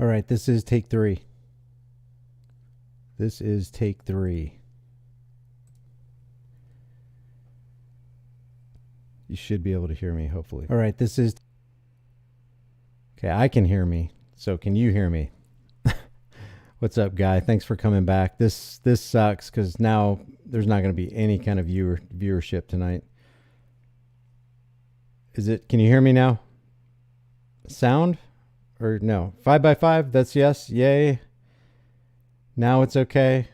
All right, this is take three. This is take three. You should be able to hear me, hopefully. All right, this is... Okay, I can hear me. So can you hear me? What's up, guy? Thanks for coming back. This sucks because now there's not going to be any kind of viewership tonight. Can you hear me now? Sound? Or no? 5x5, that's yes. Yay. Now it's okay.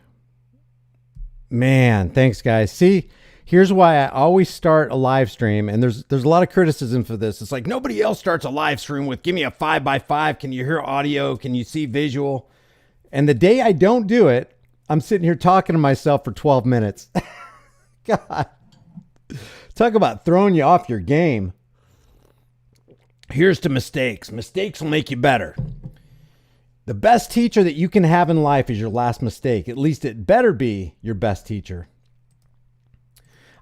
Man, thanks, guys. See, here's why I always start a live stream, and there's a lot of criticism for this. It's like nobody else starts a live stream with, give me a 5x5. Can you hear audio? Can you see visual? And the day I don't do it, I'm sitting here talking to myself for 12 minutes. God. Talk about throwing you off your game. Here's to mistakes. Mistakes will make you better. The best teacher that you can have in life is your last mistake. At least it better be your best teacher.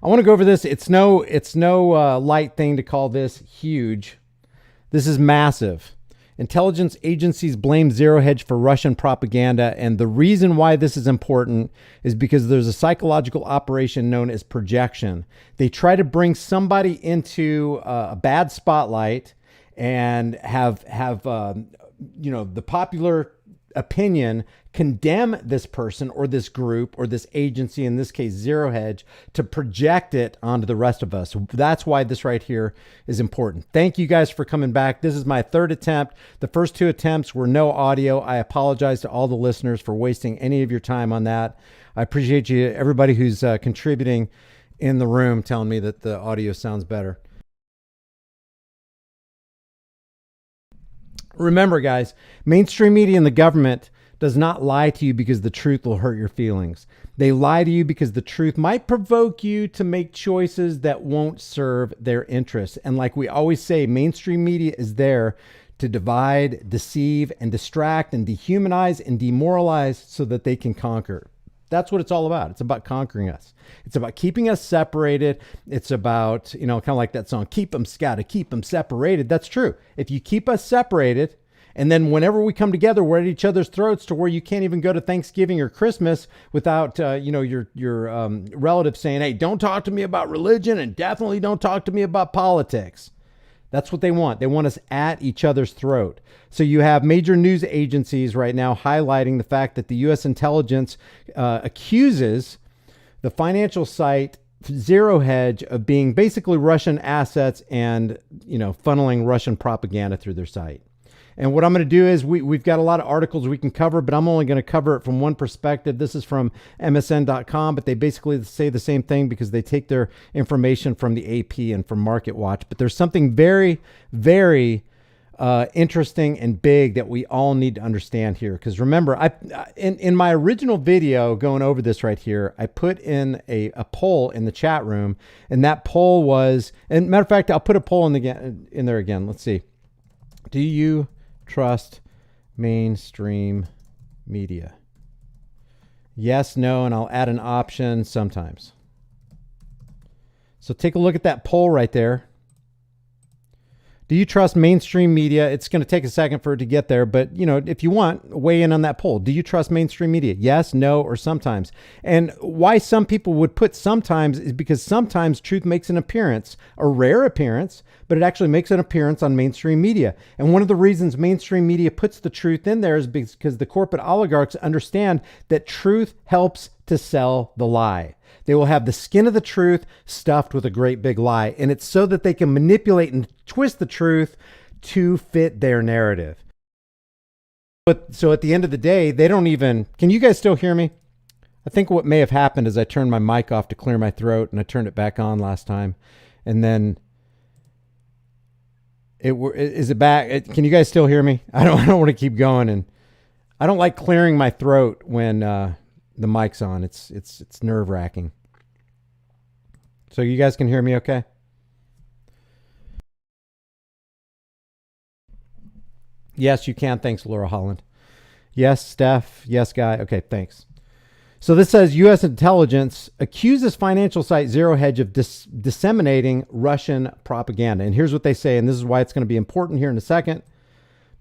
I want to go over this. It's no light thing to call this huge. This is massive. Intelligence agencies blame Zero Hedge for Russian propaganda. And the reason why this is important is because there's a psychological operation known as projection. They try to bring somebody into a bad spotlight and have the popular opinion condemn this person or this group or this agency, in this case Zero Hedge, to project it onto the rest of us. That's why this right here is important. Thank you guys for coming back. This is my third attempt. The first two attempts were no audio. I apologize to all the listeners for wasting any of your time on that. I appreciate you, everybody who's contributing in the room, telling me that the audio sounds better. Remember, guys, mainstream media and the government does not lie to you because the truth will hurt your feelings. They lie to you because the truth might provoke you to make choices that won't serve their interests. And like we always say, mainstream media is there to divide, deceive, and distract, and dehumanize and demoralize so that they can conquer. That's what it's all about. It's about conquering us. It's about keeping us separated. It's about, kind of like that song, keep them scattered, keep them separated. That's true. If you keep us separated, and then whenever we come together, we're at each other's throats to where you can't even go to Thanksgiving or Christmas without, your relative saying, hey, don't talk to me about religion and definitely don't talk to me about politics. That's what they want. They want us at each other's throat. So you have major news agencies right now highlighting the fact that the U.S. intelligence accuses the financial site Zero Hedge of being basically Russian assets and, funneling Russian propaganda through their site. And what I'm going to do is we've got a lot of articles we can cover, but I'm only going to cover it from one perspective. This is from MSN.com, but they basically say the same thing because they take their information from the AP and from Market Watch. But there's something very, very interesting and big that we all need to understand here. Because remember, in my original video going over this right here, I put in a poll in the chat room, and that poll was, and matter of fact, I'll put a poll in there again. Let's see. Do you trust mainstream media? Yes, no, and I'll add an option sometimes. So take a look at that poll right there. Do you trust mainstream media? It's going to take a second for it to get there, but if you want, weigh in on that poll. Do you trust mainstream media? Yes, no, or sometimes. And why some people would put sometimes is because sometimes truth makes an appearance, a rare appearance, but it actually makes an appearance on mainstream media. And one of the reasons mainstream media puts the truth in there is because the corporate oligarchs understand that truth helps to sell the lie. They will have the skin of the truth stuffed with a great big lie. And it's so that they can manipulate and twist the truth to fit their narrative. But so at the end of the day, they don't even, can you guys still hear me? I think what may have happened is I turned my mic off to clear my throat and I turned it back on last time. And then is it back? Can you guys still hear me? I don't want to keep going. And I don't like clearing my throat when, the mic's on. It's nerve wracking. So you guys can hear me okay? Yes, you can. Thanks, Laura Holland. Yes, Steph. Yes, Guy. Okay, thanks. So this says U.S. intelligence accuses financial site Zero Hedge of disseminating Russian propaganda. And here's what they say, and this is why it's going to be important here in a second,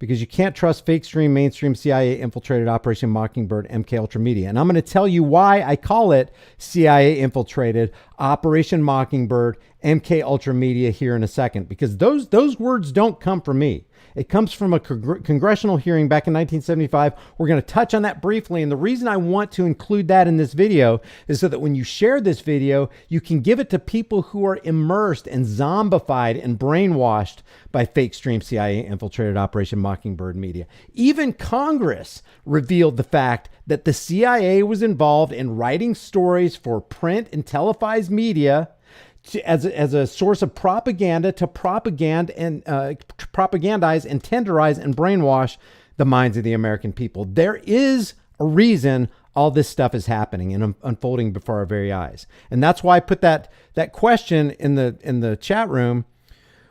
because you can't trust fake stream, mainstream, CIA infiltrated Operation Mockingbird, MK Ultra Media. And I'm going to tell you why I call it CIA infiltrated Operation Mockingbird, MK Ultra Media here in a second, because those words don't come from me. It comes from a congressional hearing back in 1975. We're going to touch on that briefly. And the reason I want to include that in this video is so that when you share this video, you can give it to people who are immersed and zombified and brainwashed by fake stream CIA infiltrated Operation Mockingbird media. Even Congress revealed the fact that the CIA was involved in writing stories for print and televised media as a source of propaganda to propagandize and tenderize and brainwash the minds of the American people. There is a reason all this stuff is happening and unfolding before our very eyes. And that's why I put that question in the chat room.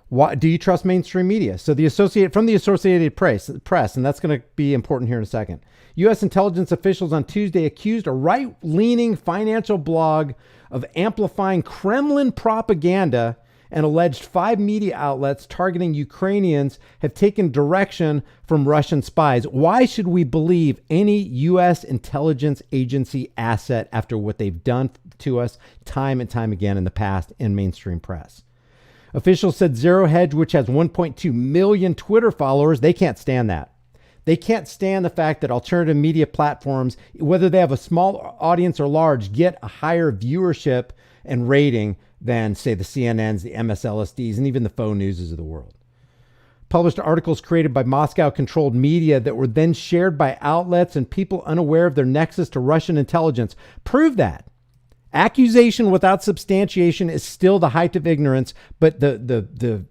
Why do you trust mainstream media? So the Associated Press, and that's going to be important here in a second. U.S. intelligence officials on Tuesday accused a right-leaning financial blog of amplifying Kremlin propaganda, and alleged 5 media outlets targeting Ukrainians have taken direction from Russian spies. Why should we believe any U.S. intelligence agency asset after what they've done to us time and time again in the past in mainstream press? Officials said Zero Hedge, which has 1.2 million Twitter followers, they can't stand that. They can't stand the fact that alternative media platforms, whether they have a small audience or large, get a higher viewership and rating than, say, the CNNs, the MSLSDs, and even the faux newses of the world. Published articles created by Moscow-controlled media that were then shared by outlets and people unaware of their nexus to Russian intelligence prove that. Accusation without substantiation is still the height of ignorance, but the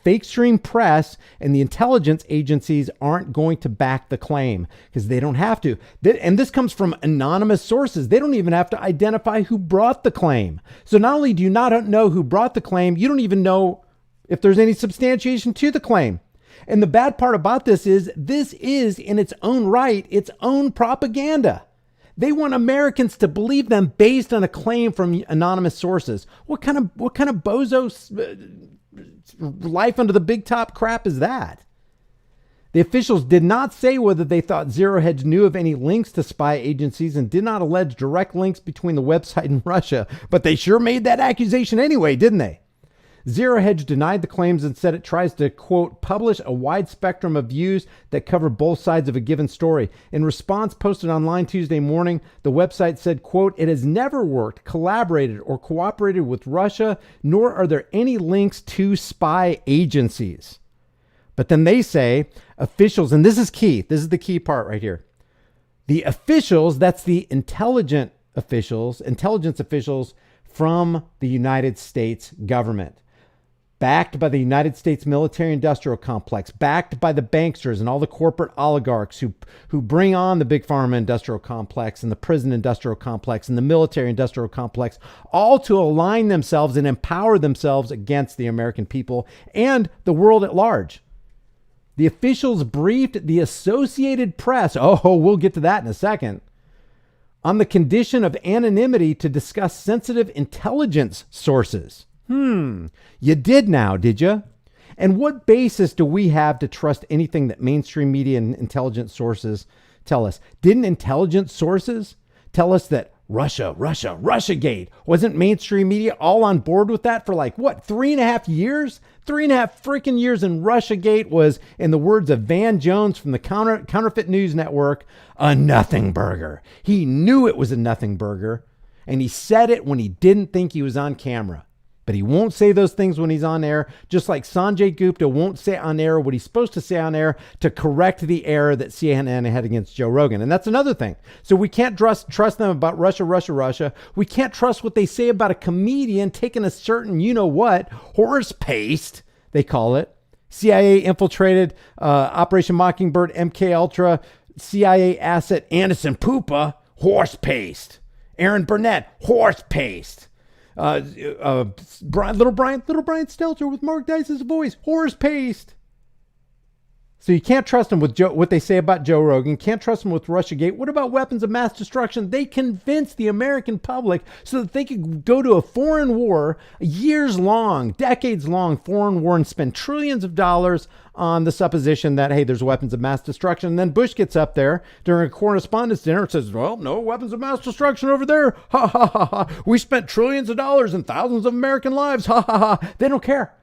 fake stream press and the intelligence agencies aren't going to back the claim because they don't have to. And this comes from anonymous sources. They don't even have to identify who brought the claim. So not only do you not know who brought the claim, you don't even know if there's any substantiation to the claim. And the bad part about this is in its own right, its own propaganda. They want Americans to believe them based on a claim from anonymous sources. What kind of bozo life under the big top crap is that? The officials did not say whether they thought Zero Hedge knew of any links to spy agencies and did not allege direct links between the website and Russia, but they sure made that accusation anyway, didn't they? Zero Hedge denied the claims and said it tries to, quote, publish a wide spectrum of views that cover both sides of a given story. In response posted online Tuesday morning, the website said, quote, it has never worked, collaborated, or cooperated with Russia, nor are there any links to spy agencies. But then they say officials, and this is key. This is the key part right here. The officials, that's the intelligence officials from the United States government. Backed by the United States military-industrial complex, backed by the banksters and all the corporate oligarchs who bring on the big pharma industrial complex and the prison industrial complex and the military-industrial complex, all to align themselves and empower themselves against the American people and the world at large. The officials briefed the Associated Press, we'll get to that in a second, on the condition of anonymity to discuss sensitive intelligence sources. You did now, did you? And what basis do we have to trust anything that mainstream media and intelligence sources tell us? Didn't intelligence sources tell us that Russiagate? Wasn't mainstream media all on board with that for 3.5 years? 3.5 freaking years, and Russiagate was, in the words of Van Jones from the Counterfeit News Network, a nothing burger. He knew it was a nothing burger, and he said it when he didn't think he was on camera. But he won't say those things when he's on air, just like Sanjay Gupta won't say on air what he's supposed to say on air to correct the error that CNN had against Joe Rogan. And that's another thing. So we can't trust them about Russia. We can't trust what they say about a comedian taking a certain, horse paste, they call it. CIA infiltrated Operation Mockingbird, MK Ultra, CIA asset Anderson Poopa, horse paste. Aaron Burnett, horse paste. Little Brian Stelter with Mark Dice's voice, horse paste. So you can't trust them with what they say about Joe Rogan. Can't trust them with Russiagate. What about weapons of mass destruction? They convinced the American public so that they could go to a foreign war, years long, decades long foreign war, and spend trillions of dollars on the supposition that, hey, there's weapons of mass destruction. And then Bush gets up there during a correspondence dinner and says, well, no weapons of mass destruction over there. Ha, ha, ha, ha. We spent trillions of dollars and thousands of American lives. Ha, ha, ha. They don't care.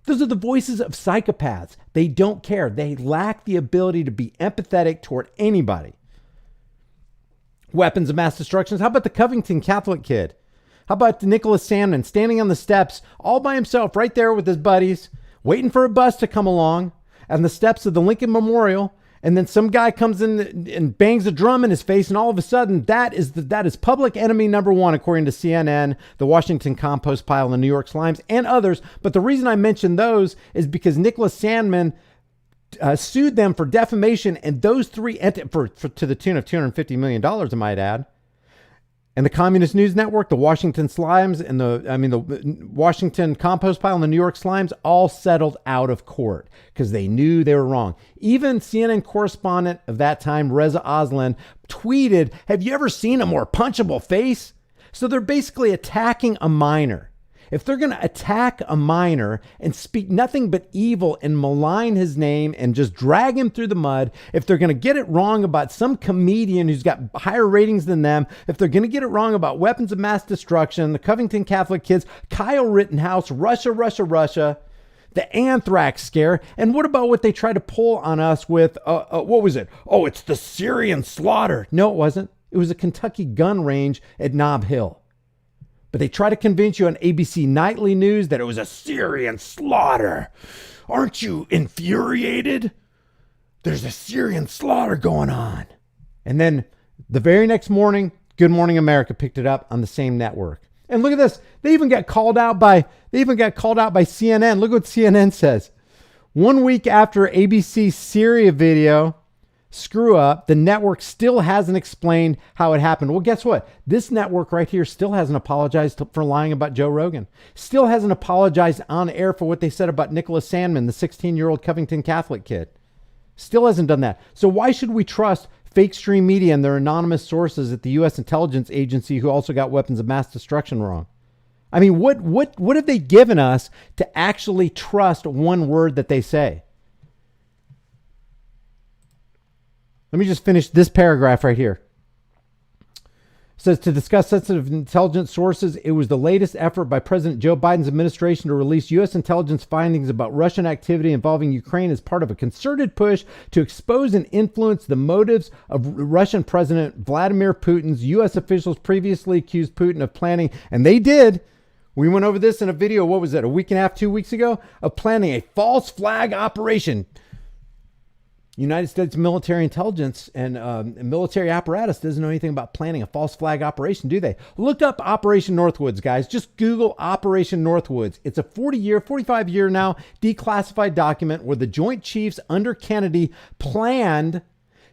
Those are the voices of psychopaths. They don't care. They lack the ability to be empathetic toward anybody. Weapons of mass destruction. How about the Covington Catholic kid? How about Nicholas Sandmann standing on the steps all by himself right there with his buddies, waiting for a bus to come along on the steps of the Lincoln Memorial, and then some guy comes in and bangs a drum in his face, and all of a sudden that is public enemy number one, according to CNN, the Washington Compost Pile, the New York Slimes, and others. But the reason I mention those is because Nicholas Sandmann sued them for defamation, and those three for to the tune of $250 million, I might add. And the Communist News Network, the Washington Slimes, and the Washington Compost Pile and the New York Slimes all settled out of court because they knew they were wrong. Even CNN correspondent of that time, Reza Aslan, tweeted, "Have you ever seen a more punchable face?" So they're basically attacking a minor. If they're going to attack a minor and speak nothing but evil and malign his name and just drag him through the mud, if they're going to get it wrong about some comedian who's got higher ratings than them, if they're going to get it wrong about weapons of mass destruction, the Covington Catholic kids, Kyle Rittenhouse, Russia, the anthrax scare, and what about what they try to pull on us with, what was it? Oh, it's the Syrian slaughter. No, it wasn't. It was a Kentucky gun range at Nob Hill. But they try to convince you on ABC Nightly News that it was a Syrian slaughter. Aren't you infuriated? There's a Syrian slaughter going on. And then the very next morning, Good Morning America picked it up on the same network. And look at this. They even got called out by CNN. Look what CNN says. 1 week after ABC's Syria video screw up, the network still hasn't explained how it happened. Well, guess what? This network right here still hasn't apologized for lying about Joe Rogan. Still hasn't apologized on air for what they said about Nicholas Sandmann, the 16-year-old Covington Catholic kid. Still hasn't done that. So why should we trust fake stream media and their anonymous sources at the U.S. intelligence agency who also got weapons of mass destruction wrong? I mean, what have they given us to actually trust one word that they say? Let me just finish this paragraph right here. It says, to discuss sensitive intelligence sources, it was the latest effort by President Joe Biden's administration to release U.S. intelligence findings about Russian activity involving Ukraine as part of a concerted push to expose and influence the motives of Russian President Vladimir Putin's. U.S. officials previously accused Putin of planning, and they did. We went over this in a video, what was it, a week and a half, 2 weeks ago, of planning a false flag operation. United States military intelligence and military apparatus doesn't know anything about planning a false flag operation, do they? Look up Operation Northwoods, guys. Just Google Operation Northwoods. It's a 45-year now declassified document where the Joint Chiefs under Kennedy planned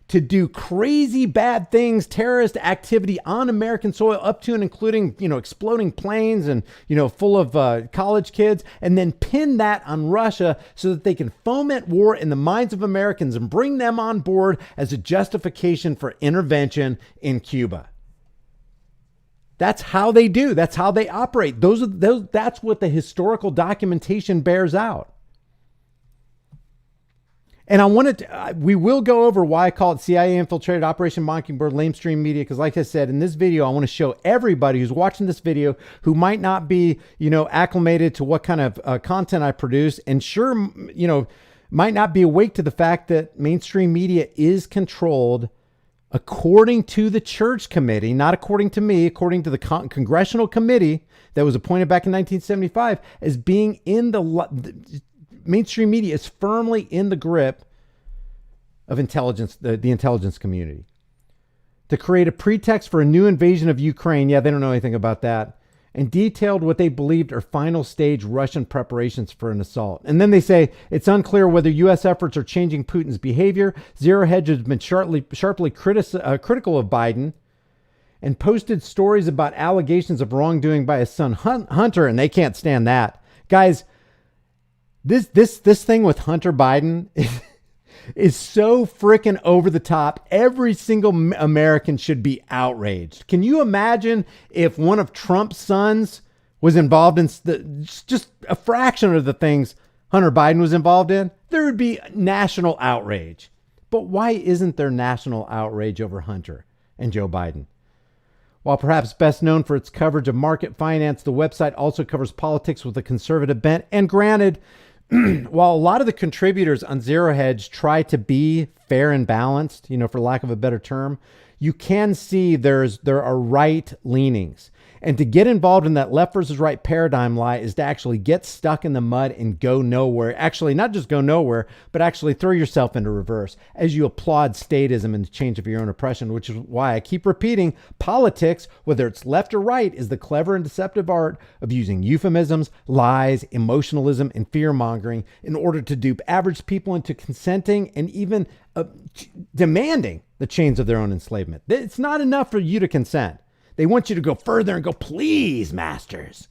to do crazy bad things, terrorist activity on American soil, up to and including, exploding planes and, full of college kids, and then pin that on Russia so that they can foment war in the minds of Americans and bring them on board as a justification for intervention in Cuba. That's how they do. That's how they operate. That's what the historical documentation bears out. And we will go over why I call it CIA infiltrated Operation Mockingbird lamestream media. Because like I said, in this video, I want to show everybody who's watching this video who might not be, acclimated to what kind of content I produce, and sure, might not be awake to the fact that mainstream media is controlled according to the church committee, not according to me, according to the congressional committee that was appointed back in 1975, as being in the mainstream media is firmly in the grip of intelligence, the intelligence community, to create a pretext for a new invasion of Ukraine. Yeah, they don't know anything about that. And detailed what they believed are final stage Russian preparations for an assault. And then they say it's unclear whether U.S. efforts are changing Putin's behavior. Zero Hedge has been sharply critical of Biden and posted stories about allegations of wrongdoing by his son Hunter, and they can't stand that. Guys, This thing with Hunter Biden is so freaking over the top. Every single American should be outraged. Can you imagine if one of Trump's sons was involved in just a fraction of the things Hunter Biden was involved in? There would be national outrage. But why isn't there national outrage over Hunter and Joe Biden? While perhaps best known for its coverage of market finance, the website also covers politics with a conservative bent. And granted, while a lot of the contributors on Zero Hedge try to be fair and balanced, for lack of a better term, you can see there are right leanings. And to get involved in that left versus right paradigm lie is to actually get stuck in the mud and go nowhere. Actually, not just go nowhere, but actually throw yourself into reverse as you applaud statism and the change of your own oppression, which is why I keep repeating politics, whether it's left or right, is the clever and deceptive art of using euphemisms, lies, emotionalism, and fear mongering in order to dupe average people into consenting and even demanding the chains of their own enslavement. It's not enough for you to consent. They want you to go further and go, please, masters,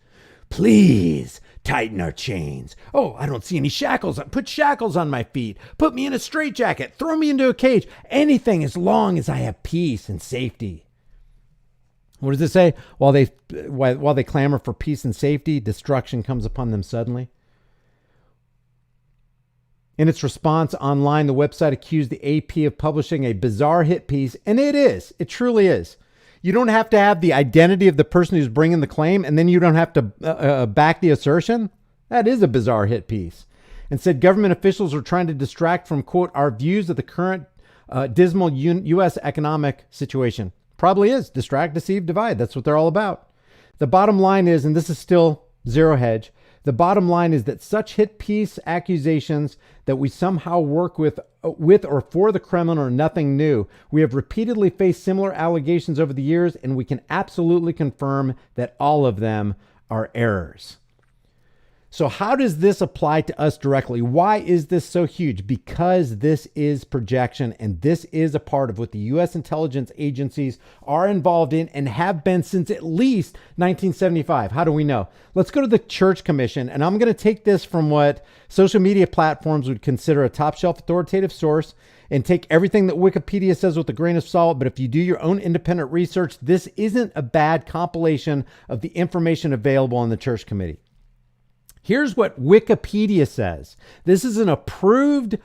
please tighten our chains. Oh, I don't see any shackles. Put shackles on my feet. Put me in a straitjacket. Throw me into a cage. Anything as long as I have peace and safety. What does it say? While they clamor for peace and safety, destruction comes upon them suddenly. In its response online, the website accused the AP of publishing a bizarre hit piece, and it is. It truly is. You don't have to have the identity of the person who's bringing the claim, and then you don't have to back the assertion. That is a bizarre hit piece. And said government officials are trying to distract from, quote, our views of the current dismal U.S. economic situation. Probably is. Distract, deceive, divide. That's what they're all about. The bottom line is, and this is still Zero Hedge, the bottom line is that such hit piece accusations that we somehow work with or for the Kremlin are nothing new. We have repeatedly faced similar allegations over the years, and we can absolutely confirm that all of them are errors. So how does this apply to us directly? Why is this so huge? Because this is projection, and this is a part of what the U.S. intelligence agencies are involved in and have been since at least 1975. How do we know? Let's go to the Church Commission, and I'm going to take this from what social media platforms would consider a top-shelf authoritative source and take everything that Wikipedia says with a grain of salt. But if you do your own independent research, this isn't a bad compilation of the information available on the Church Committee. Here's what Wikipedia says. This is an approved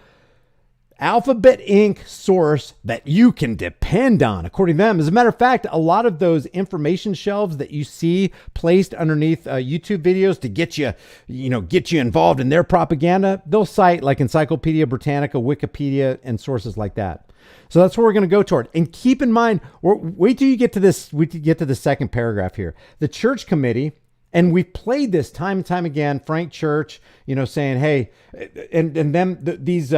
Alphabet Inc. source that you can depend on, according to them. As a matter of fact, a lot of those information shelves that you see placed underneath YouTube videos to get you involved in their propaganda, they'll cite like Encyclopedia Britannica, Wikipedia, and sources like that. So that's where we're going to go toward. And keep in mind, wait till you get to this. We get to the second paragraph here. The Church Committee. And we've played this time and time again. Frank Church, saying, hey, and them, these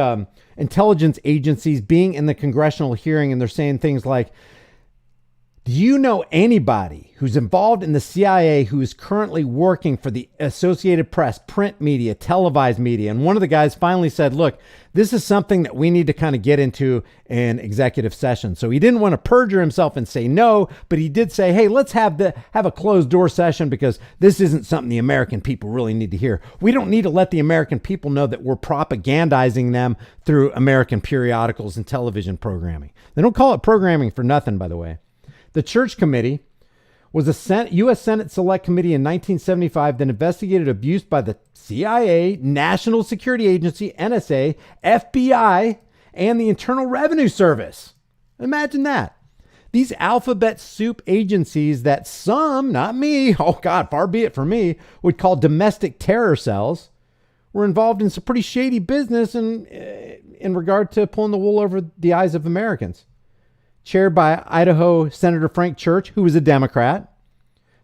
intelligence agencies being in the congressional hearing, and they're saying things like, do you know anybody who's involved in the CIA who is currently working for the Associated Press, print media, televised media? And one of the guys finally said, look, this is something that we need to kind of get into in executive session. So he didn't want to perjure himself and say no, but he did say, hey, let's have a closed door session because this isn't something the American people really need to hear. We don't need to let the American people know that we're propagandizing them through American periodicals and television programming. They don't call it programming for nothing, by the way. The Church Committee was a U.S. Senate Select Committee in 1975 that investigated abuse by the CIA, National Security Agency, NSA, FBI, and the Internal Revenue Service. Imagine that. These alphabet soup agencies that some, not me, oh God, far be it from me, would call domestic terror cells, were involved in some pretty shady business in regard to pulling the wool over the eyes of Americans. Chaired by Idaho Senator Frank Church, who was a Democrat.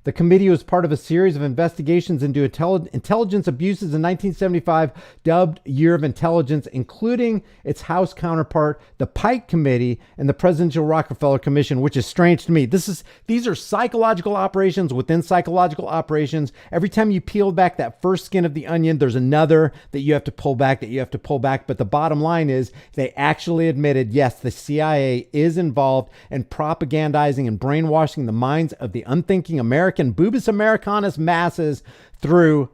The committee was part of a series of investigations into intelligence abuses in 1975, dubbed Year of Intelligence, including its House counterpart, the Pike Committee, and the Presidential Rockefeller Commission, which is strange to me. These are psychological operations within psychological operations. Every time you peel back that first skin of the onion, there's another that you have to pull back, But the bottom line is they actually admitted, yes, the CIA is involved in propagandizing and brainwashing the minds of the unthinking Bubis Americanus masses through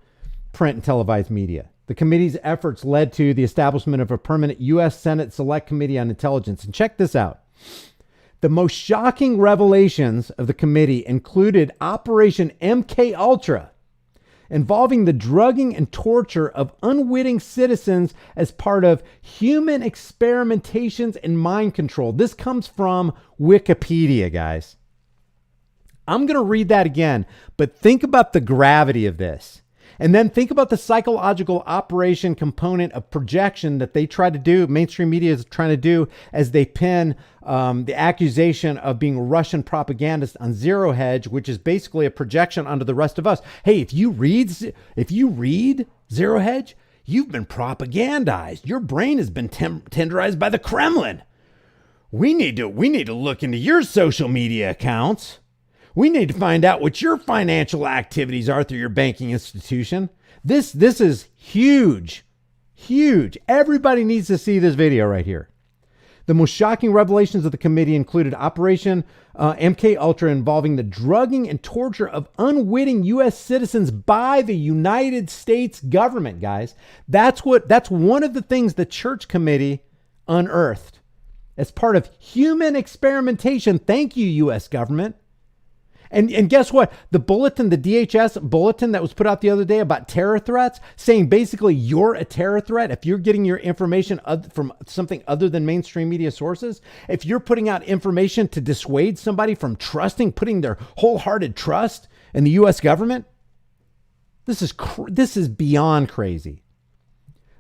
print and televised media. The committee's efforts led to the establishment of a permanent U.S. Senate Select Committee on Intelligence. And check this out. The most shocking revelations of the committee included Operation MKUltra, involving the drugging and torture of unwitting citizens as part of human experimentations and mind control. This comes from Wikipedia, guys. I'm going to read that again, but think about the gravity of this. And then think about the psychological operation component of projection that they try to do, mainstream media is trying to do as they pin the accusation of being Russian propagandists on Zero Hedge, which is basically a projection onto the rest of us. Hey, if you read Zero Hedge, you've been propagandized. Your brain has been tenderized by the Kremlin. We need to look into your social media accounts. We need to find out what your financial activities are through your banking institution. This is huge, huge. Everybody needs to see this video right here. The most shocking revelations of the committee included Operation MKUltra, involving the drugging and torture of unwitting U.S. citizens by the United States government, guys. That's one of the things the Church Committee unearthed as part of human experimentation. Thank you, U.S. government. And guess what? The bulletin, the DHS bulletin that was put out the other day about terror threats, saying basically you're a terror threat if you're getting your information from something other than mainstream media sources. If you're putting out information to dissuade somebody from putting their wholehearted trust in the U.S. government, this is beyond crazy.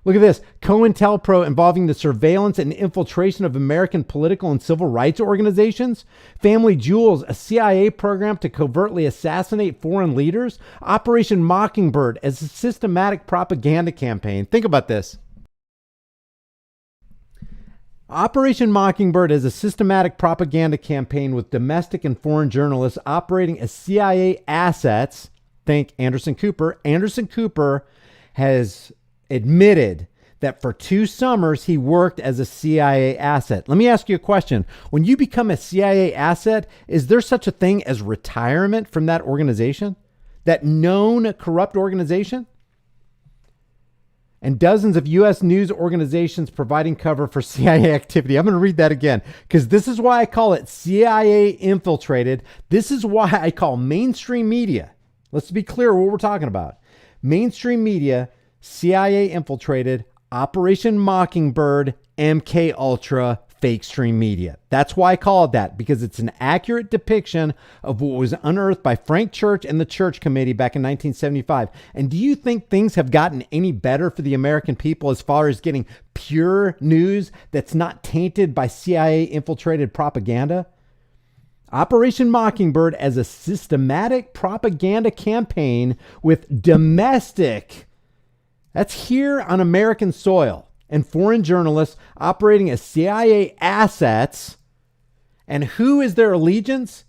Look at this. COINTELPRO, involving the surveillance and infiltration of American political and civil rights organizations. Family Jewels, a CIA program to covertly assassinate foreign leaders. Operation Mockingbird, as a systematic propaganda campaign. Think about this. Operation Mockingbird is a systematic propaganda campaign with domestic and foreign journalists operating as CIA assets. Think Anderson Cooper. Anderson Cooper has admitted that for 2 summers he worked as a CIA asset. Let me ask you a question. When you become a CIA asset, is there such a thing as retirement from that organization? That known corrupt organization? And dozens of U.S. news organizations providing cover for CIA activity. I'm going to read that again, because this is why I call it CIA infiltrated. This is why I call mainstream media. Let's be clear what we're talking about. Mainstream media, CIA infiltrated, Operation Mockingbird, MKUltra, fake stream media. That's why I call it that, because it's an accurate depiction of what was unearthed by Frank Church and the Church Committee back in 1975. And do you think things have gotten any better for the American people as far as getting pure news that's not tainted by CIA infiltrated propaganda? Operation Mockingbird, as a systematic propaganda campaign with domestic, that's here on American soil, and foreign journalists operating as CIA assets. And who is their allegiance?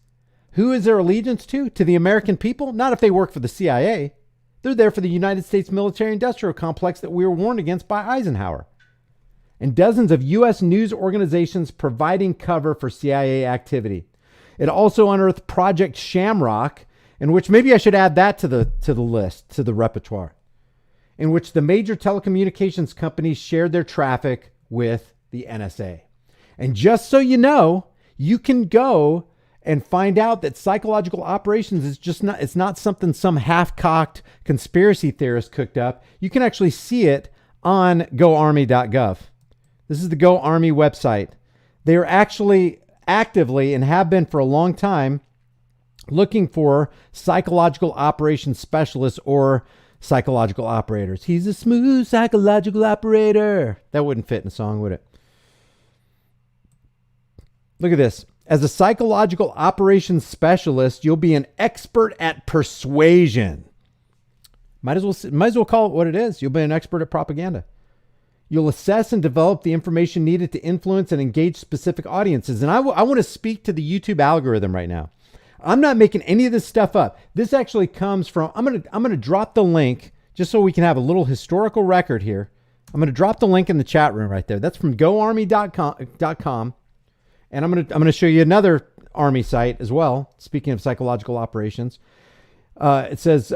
Who is their allegiance to? To the American people? Not if they work for the CIA. They're there for the United States military-industrial complex that we were warned against by Eisenhower. And dozens of U.S. news organizations providing cover for CIA activity. It also unearthed Project Shamrock, in which maybe I should add that to the list, to the repertoire, in which the major telecommunications companies shared their traffic with the NSA. And just so you know, you can go and find out that psychological operations is just not, it's not something some half-cocked conspiracy theorist cooked up. You can actually see it on goarmy.gov. This is the Go Army website. They are actually actively, and have been for a long time, looking for psychological operations specialists or psychological operators. He's a smooth psychological operator. That wouldn't fit in a song, would it? Look at this. As a psychological operations specialist, you'll be an expert at persuasion. Might as well call it what it is. You'll be an expert at propaganda. You'll assess and develop the information needed to influence and engage specific audiences. And I want to speak to the YouTube algorithm right now. I'm not making any of this stuff up. This actually comes from, I'm going to drop the link just so we can have a little historical record here. I'm going to drop the link in the chat room right there. That's from goarmy.com. And I'm going to show you another Army site as well. Speaking of psychological operations, it says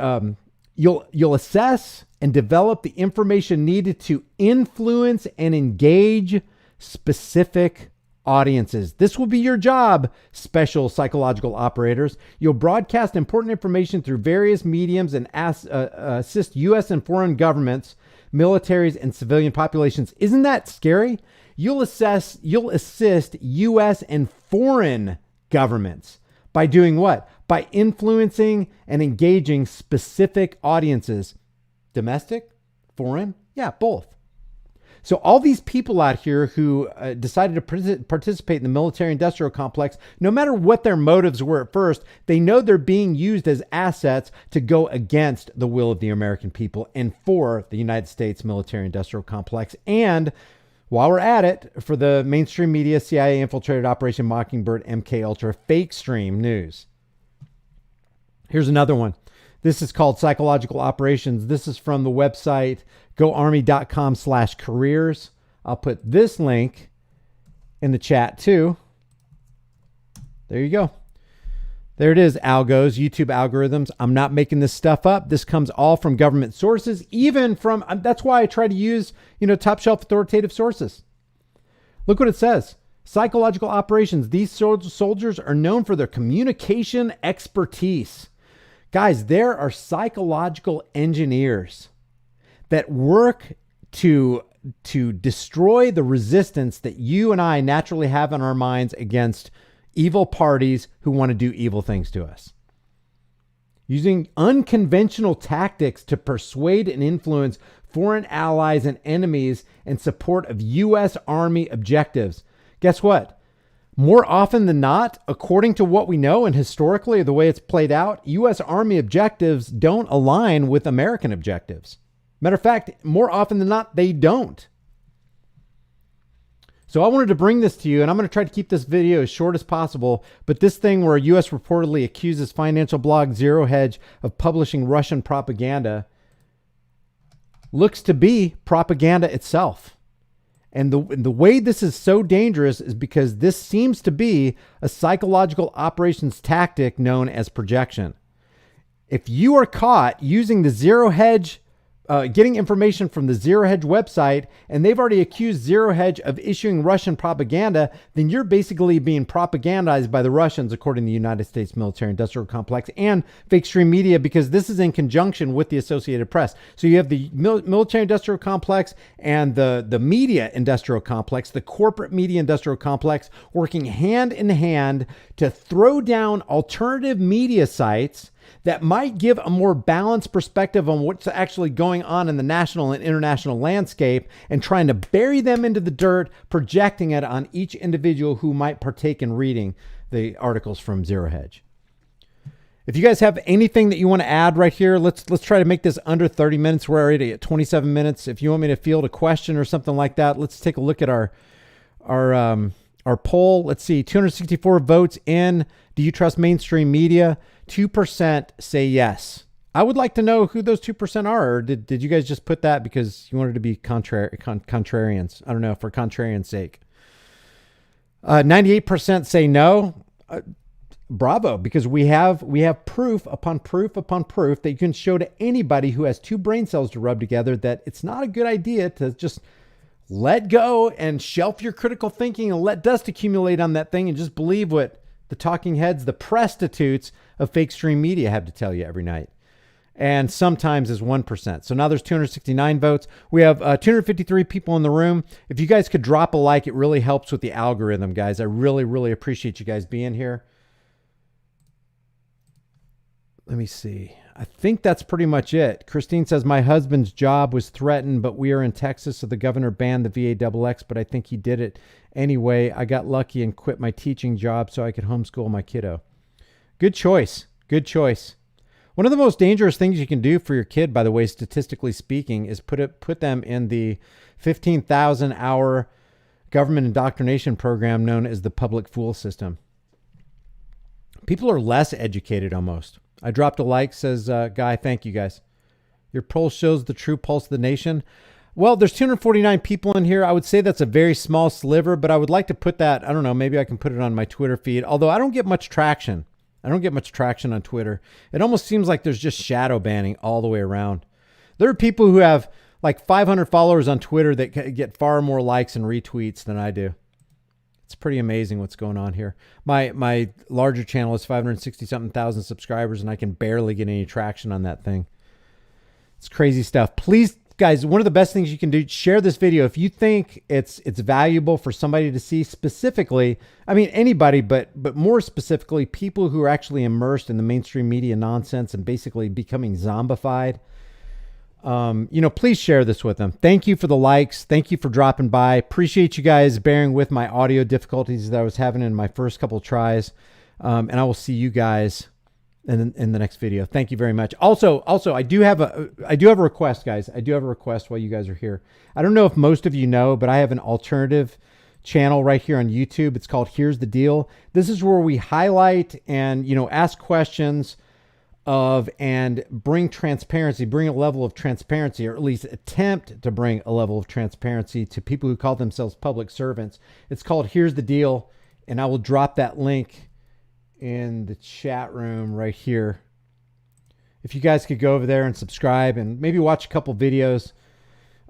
you'll assess and develop the information needed to influence and engage specific audiences. This will be your job, special psychological operators. You'll broadcast important information through various mediums and assist U.S. and foreign governments, militaries, and civilian populations. Isn't that scary? You'll assist U.S. and foreign governments by doing what? By influencing and engaging specific audiences. Domestic? Foreign? Yeah, both. So all these people out here who decided to participate in the military-industrial complex, no matter what their motives were at first, they know they're being used as assets to go against the will of the American people and for the United States military-industrial complex. And while we're at it, for the mainstream media, CIA infiltrated Operation Mockingbird, MK Ultra, fake stream news. Here's another one. This is called Psychological Operations. This is from the website goarmy.com/careers. I'll put this link in the chat too. There you go. There it is, algos, YouTube algorithms. I'm not making this stuff up. This comes all from government sources, even from, that's why I try to use, top shelf authoritative sources. Look what it says. Psychological operations. These soldiers are known for their communication expertise. Guys, there are psychological engineers that work to destroy the resistance that you and I naturally have in our minds against evil parties who want to do evil things to us. Using unconventional tactics to persuade and influence foreign allies and enemies in support of U.S. Army objectives. Guess what? More often than not, according to what we know and historically the way it's played out, U.S. Army objectives don't align with American objectives. Matter of fact, more often than not, they don't. So I wanted to bring this to you, and I'm going to try to keep this video as short as possible, but this thing where U.S. reportedly accuses financial blog Zero Hedge of publishing Russian propaganda looks to be propaganda itself. And the way this is so dangerous is because this seems to be a psychological operations tactic known as projection. If you are caught using the Zero Hedge, getting information from the Zero Hedge website, and they've already accused Zero Hedge of issuing Russian propaganda, then you're basically being propagandized by the Russians, according to the United States military-industrial complex and fake stream media, because this is in conjunction with the Associated Press. So you have the military-industrial complex and the media-industrial complex, the corporate media-industrial complex, working hand in hand to throw down alternative media sites that might give a more balanced perspective on what's actually going on in the national and international landscape, and trying to bury them into the dirt, projecting it on each individual who might partake in reading the articles from Zero Hedge. If you guys have anything that you want to add right here, let's try to make this under 30 minutes. We're already at 27 minutes. If you want me to field a question or something like that, let's take a look at our poll. Let's see, 264 votes in. Do you trust mainstream media? 2% say yes. I would like to know who those 2% are. Or did you guys just put that because you wanted to be contrarians? I don't know, for contrarian's sake. 98% say no. Bravo, because we have proof upon proof upon proof that you can show to anybody who has two brain cells to rub together that it's not a good idea to just let go and shelf your critical thinking and let dust accumulate on that thing and just believe what the talking heads, the prostitutes of fake stream media have to tell you every night. And sometimes is 1%. So now there's 269 votes. We have 253 people in the room. If you guys could drop a like, it really helps with the algorithm, guys. I really, really appreciate you guys being here. Let me see. I think that's pretty much it. Christine says, my husband's job was threatened, but we are in Texas, so the governor banned the VAXX, but I think he did it anyway. I got lucky and quit my teaching job so I could homeschool my kiddo. Good choice. Good choice. One of the most dangerous things you can do for your kid, by the way, statistically speaking, is put them in the 15,000-hour government indoctrination program known as the public fool system. People are less educated almost. I dropped a like, says Guy. Thank you, guys. Your poll shows the true pulse of the nation. Well, there's 249 people in here. I would say that's a very small sliver, but I would like to put that, I don't know, maybe I can put it on my Twitter feed, although I don't get much traction. I don't get much traction on Twitter. It almost seems like there's just shadow banning all the way around. There are people who have like 500 followers on Twitter that get far more likes and retweets than I do. It's pretty amazing what's going on here. My larger channel is 560 something thousand subscribers, and I can barely get any traction on that thing. It's crazy stuff. Please, guys, one of the best things you can do, share this video. If you think it's valuable for somebody to see specifically, I mean, anybody, but more specifically, people who are actually immersed in the mainstream media nonsense and basically becoming zombified. Please share this with them. Thank you for the likes. Thank you for dropping by. Appreciate you guys bearing with my audio difficulties that I was having in my first couple of tries. And I will see you guys in the next video. Thank you very much. Also, I do have a request, guys. I do have a request while you guys are here. I don't know if most of you know, but I have an alternative channel right here on YouTube. It's called Here's the Deal. This is where we highlight and, ask questions and bring transparency, bring a level of transparency, or at least attempt to bring a level of transparency to people who call themselves public servants. It's called Here's the Deal, and I will drop that link in the chat room right here. If you guys could go over there and subscribe and maybe watch a couple videos.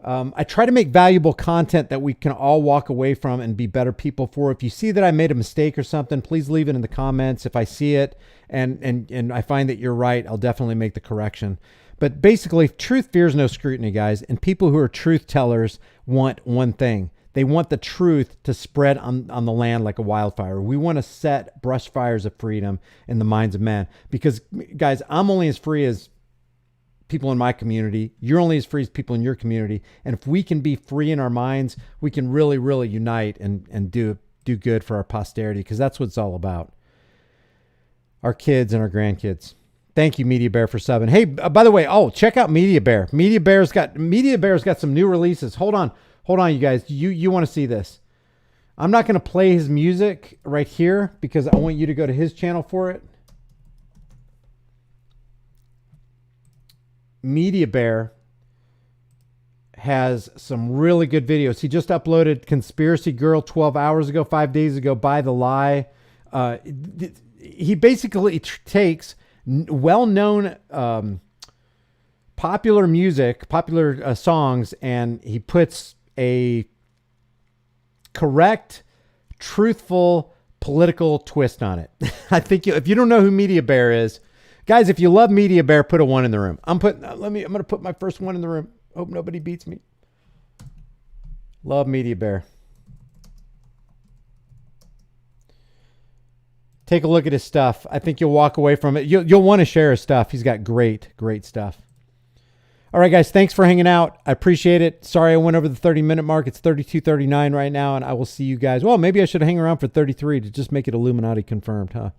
I try to make valuable content that we can all walk away from and be better people for. If you see that I made a mistake or something, please leave it in the comments. If I see it and I find that you're right, I'll definitely make the correction. But basically, truth fears no scrutiny, guys. And people who are truth tellers want one thing. They want the truth to spread on the land like a wildfire. We want to set brush fires of freedom in the minds of men. Because, guys, I'm only as free as people in my community. You're only as free as people in your community. And if we can be free in our minds, we can really, really unite and do good for our posterity, because that's what it's all about. Our kids and our grandkids. Thank you, Media Bear, for subbing. Hey, by the way, check out Media Bear. Media Bear's got some new releases. Hold on, you guys. You want to see this? I'm not going to play his music right here because I want you to go to his channel for it. Media Bear has some really good videos. He just uploaded Conspiracy Girl 12 hours ago, 5 days ago, Buy the Lie. He basically takes well-known popular music, popular songs, and he puts a correct, truthful, political twist on it. I think if you don't know who Media Bear is, guys, if you love Media Bear, put a 1 in the room. I'm going to put my first 1 in the room. Hope nobody beats me. Love Media Bear. Take a look at his stuff. I think you'll walk away from it. You'll want to share his stuff. He's got great stuff. All right, guys, thanks for hanging out. I appreciate it. Sorry I went over the 30-minute mark. It's 32:39 right now, and I will see you guys. Well, maybe I should hang around for 33 to just make it Illuminati confirmed, huh?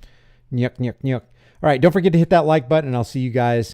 Nyuk, nyuk, nyuk. All right, don't forget to hit that like button, and I'll see you guys